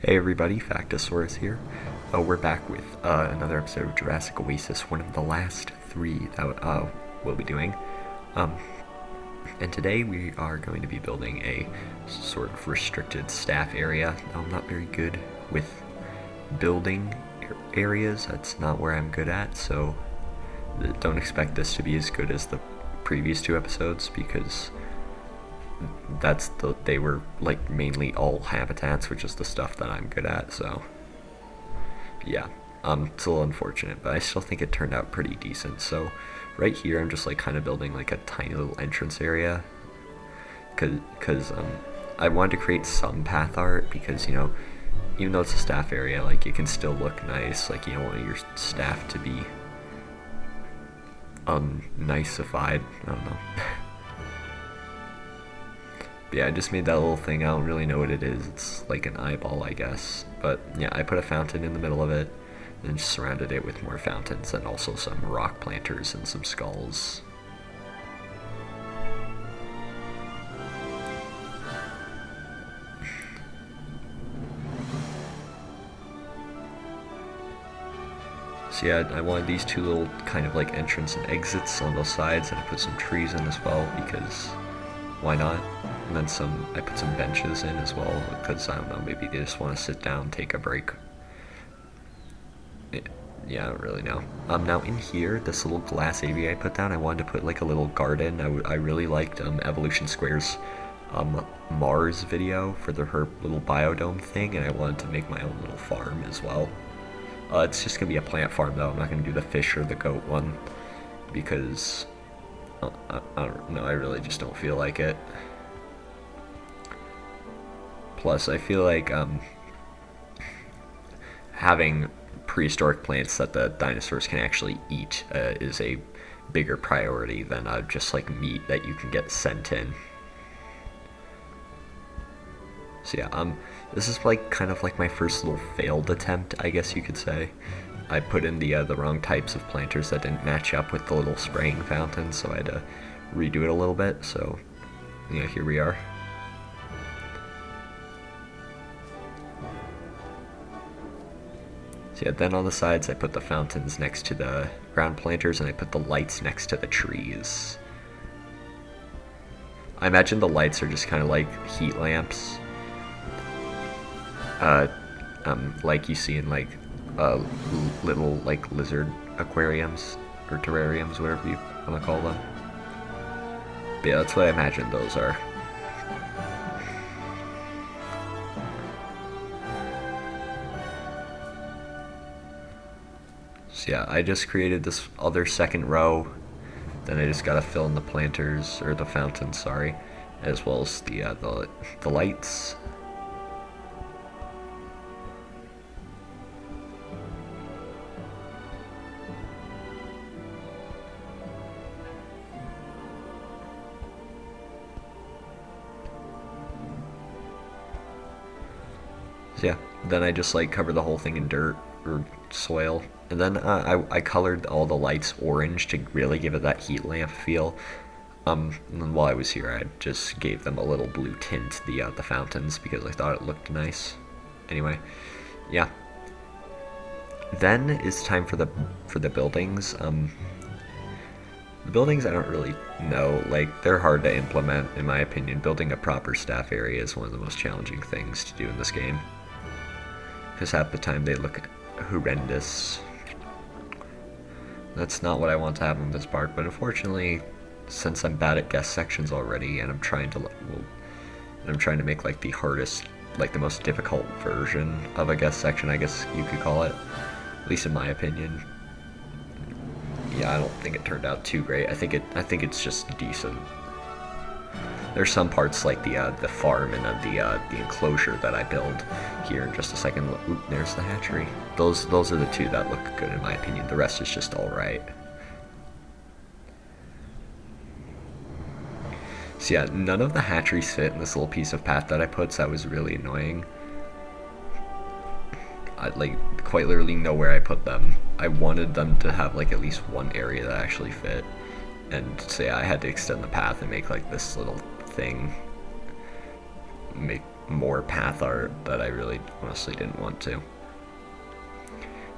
Hey everybody, Factosaurus here. We're back with another episode of Jurassic Oasis, one of the last three that we'll be doing. Um, and today we are going to be building a sort of restricted staff area. I'm not very good with building areas, that's not where I'm good at, so don't expect this to be as good as the previous two episodes because they were like mainly all habitats, which is the stuff that I'm good at. So yeah, it's a little unfortunate, but I still think it turned out pretty decent. So right here, I'm just like kind of building like a tiny little entrance area, because I wanted to create some path art because even though it's a staff area, like it can still look nice. Like you don't want your staff to be niceified. I don't know. Yeah, I just made that little thing. I don't really know what it is. It's like an eyeball, I guess. But yeah, I put a fountain in the middle of it and just surrounded it with more fountains and also some rock planters and some skulls. So yeah, I wanted these two little kind of like entrance and exits on both sides, and I put some trees in as well because why not? And then I put some benches in as well because I don't know, maybe they just want to sit down, take a break. Yeah, I don't really know. Now in here, this little glass aviary I put down, I wanted to put like a little garden. I really liked Evolution Square's Mars video for her little biodome thing, and I wanted to make my own little farm as well. It's just gonna be a plant farm though. I'm not gonna do the fish or the goat one because I don't know. I really just don't feel like it. Plus, I feel like having prehistoric plants that the dinosaurs can actually eat is a bigger priority than just like meat that you can get sent in. So yeah, this is like kind of like my first little failed attempt, I guess you could say. I put in the wrong types of planters that didn't match up with the little spraying fountain, so I had to redo it a little bit. So yeah, here we are. So yeah, then on the sides I put the fountains next to the ground planters, and I put the lights next to the trees. I imagine the lights are just kind of like heat lamps, like you see in like little like lizard aquariums or terrariums, whatever you want to call them. But yeah, that's what I imagine those are. So yeah, I just created this other second row. Then I just gotta fill in the planters, or the fountains, sorry, as well as the lights. So yeah, then I just like cover the whole thing in dirt or soil, and then I colored all the lights orange to really give it that heat lamp feel. And then while I was here, I just gave them a little blue tint, the fountains, because I thought it looked nice. Anyway, yeah. Then it's time for the buildings. The buildings I don't really know, like they're hard to implement in my opinion. Building a proper staff area is one of the most challenging things to do in this game, because half the time they look horrendous. That's not what I want to have in this park, but unfortunately, since I'm bad at guest sections already, and I'm trying to make like the hardest, like the most difficult version of a guest section, I guess you could call it, at least in my opinion. Yeah, I don't think it turned out too great. I think it's just decent. There's some parts like the farm and then the enclosure that I build here in just a second. Oop, there's the hatchery. Those are the two that look good in my opinion. The rest is just all right. So yeah, none of the hatcheries fit in this little piece of path that I put, so that was really annoying. I like quite literally know where I put them. I wanted them to have like at least one area that actually fit, and so yeah, I had to extend the path and make like this little thing, make more path art that I really honestly didn't want to.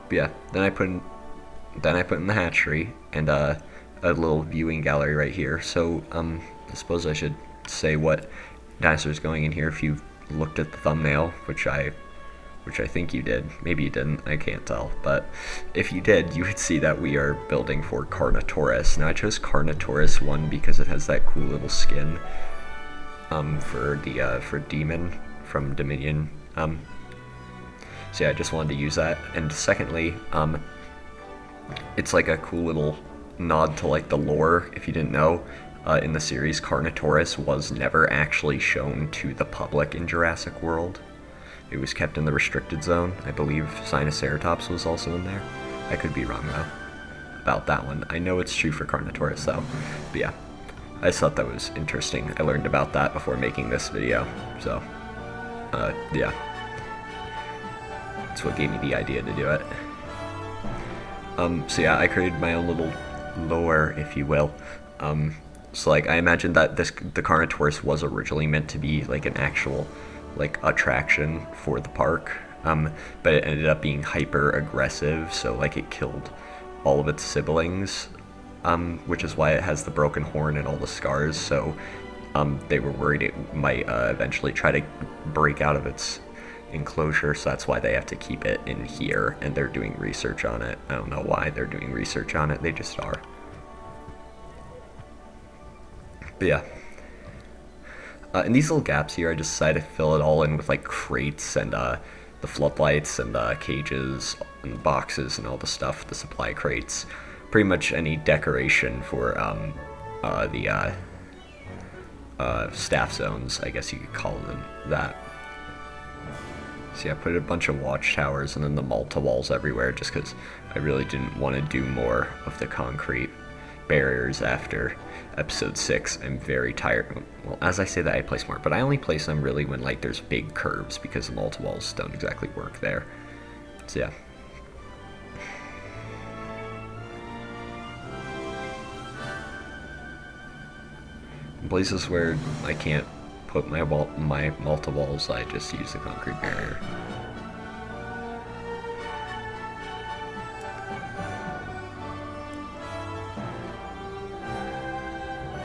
But yeah, then I put in the hatchery and a little viewing gallery right here. So I suppose I should say what dinosaurs going in here if you looked at the thumbnail, which I think you did. Maybe you didn't, I can't tell. But if you did, you would see that we are building for Carnotaurus. Now I chose Carnotaurus 1 because it has that cool little skin for Demon from Dominion. So yeah, I just wanted to use that. And secondly, it's like a cool little nod to like the lore, if you didn't know. In the series, Carnotaurus was never actually shown to the public in Jurassic World. It was kept in the restricted zone. I believe Sinoceratops was also in there. I could be wrong though about that one. I know it's true for Carnotaurus though. But yeah, I just thought that was interesting. I learned about that before making this video. So yeah, that's what gave me the idea to do it. So yeah, I created my own little lore, if you will. So like I imagined that the Carnotaurus was originally meant to be like an actual like attraction for the park, but it ended up being hyper aggressive, so like it killed all of its siblings, which is why it has the broken horn and all the scars. So they were worried it might eventually try to break out of its enclosure, so that's why they have to keep it in here, and they're doing research on it. I don't know why they're doing research on it, they just are. But yeah, in these little gaps here, I just decided to fill it all in with like crates and the floodlights and cages and boxes and all the stuff, the supply crates, pretty much any decoration for the staff zones, I guess you could call them that. So yeah, I put a bunch of watchtowers and then the multi-walls everywhere just because I really didn't want to do more of the concrete barriers after episode 6. I'm very tired. Well, as I say that, I place more, but I only place them really when like there's big curves because the multi-walls don't exactly work there. So yeah. In places where I can't put my multi-walls, I just use the concrete barrier.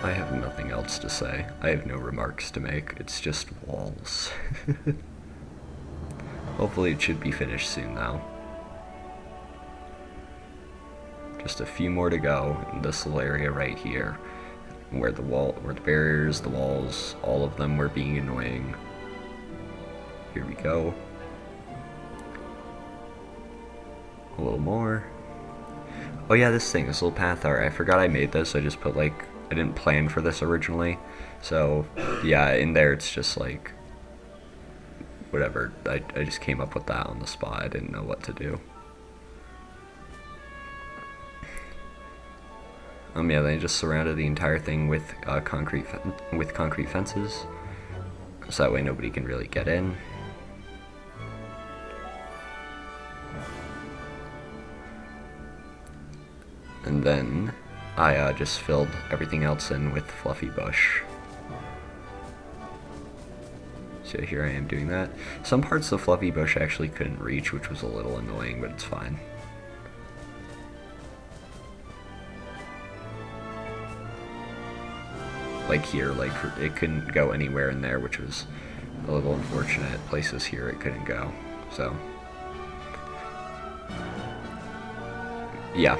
I have nothing else to say. I have no remarks to make. It's just walls. Hopefully it should be finished soon now. Just a few more to go in this little area right here, where the barriers, the walls, all of them were being annoying. Here we go. A little more. Oh yeah, this little path art. I forgot I made this. I just put like, I didn't plan for this originally. So yeah, in there it's just like, whatever. I just came up with that on the spot. I didn't know what to do. Yeah, they just surrounded the entire thing with concrete fences, so that way nobody can really get in. And then I just filled everything else in with fluffy bush. So here I am doing that. Some parts of the fluffy bush actually couldn't reach, which was a little annoying, but it's fine. Like here, like it couldn't go anywhere in there, which was a little unfortunate. Places here it couldn't go, so yeah.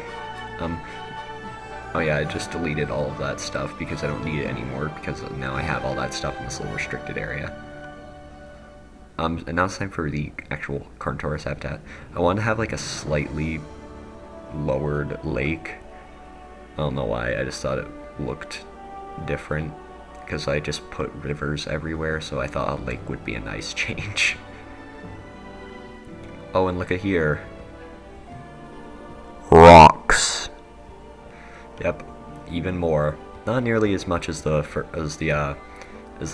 Oh yeah, I just deleted all of that stuff because I don't need it anymore, because now I have all that stuff in this little restricted area. And now it's time for the actual Carnotaurus habitat. I wanted to have like a slightly lowered lake. I don't know why, I just thought it looked different because I just put rivers everywhere, so I thought a lake would be a nice change. Oh, and look at here. Rocks. Yep, even more. Not nearly as much as the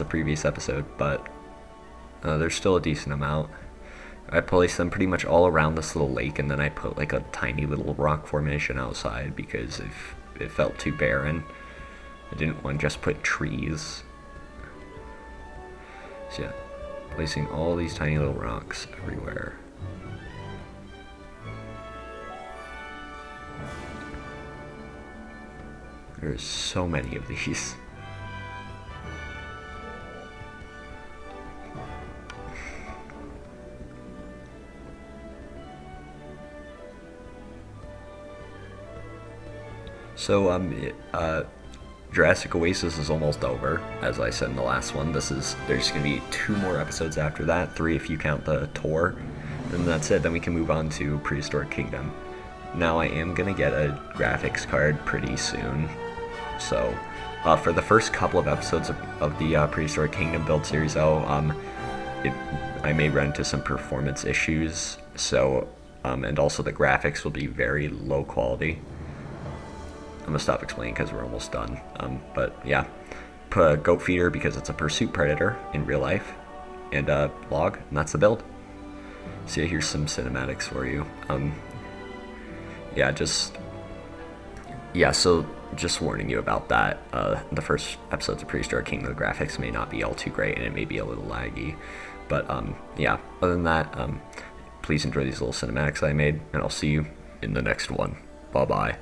previous episode, but there's still a decent amount. I placed them pretty much all around this little lake, and then I put like a tiny little rock formation outside because if it felt too barren, I didn't want to just put trees. So yeah. Placing all these tiny little rocks everywhere. There's so many of these. So, Jurassic Oasis is almost over, as I said in the last one. There's going to be 2 more episodes after that, 3 if you count the tour, and that's it. Then we can move on to Prehistoric Kingdom. Now I am going to get a graphics card pretty soon, so for the first couple of episodes of the Prehistoric Kingdom build series, I may run into some performance issues, so and also the graphics will be very low quality. I'm gonna stop explaining because we're almost done. But yeah, put a goat feeder because it's a pursuit predator in real life, and a log, and that's the build. So yeah, here's some cinematics for you. So just warning you about that. The first episodes of Prehistoric Kingdom, the graphics may not be all too great, and it may be a little laggy. But other than that, please enjoy these little cinematics I made, and I'll see you in the next one. Bye bye.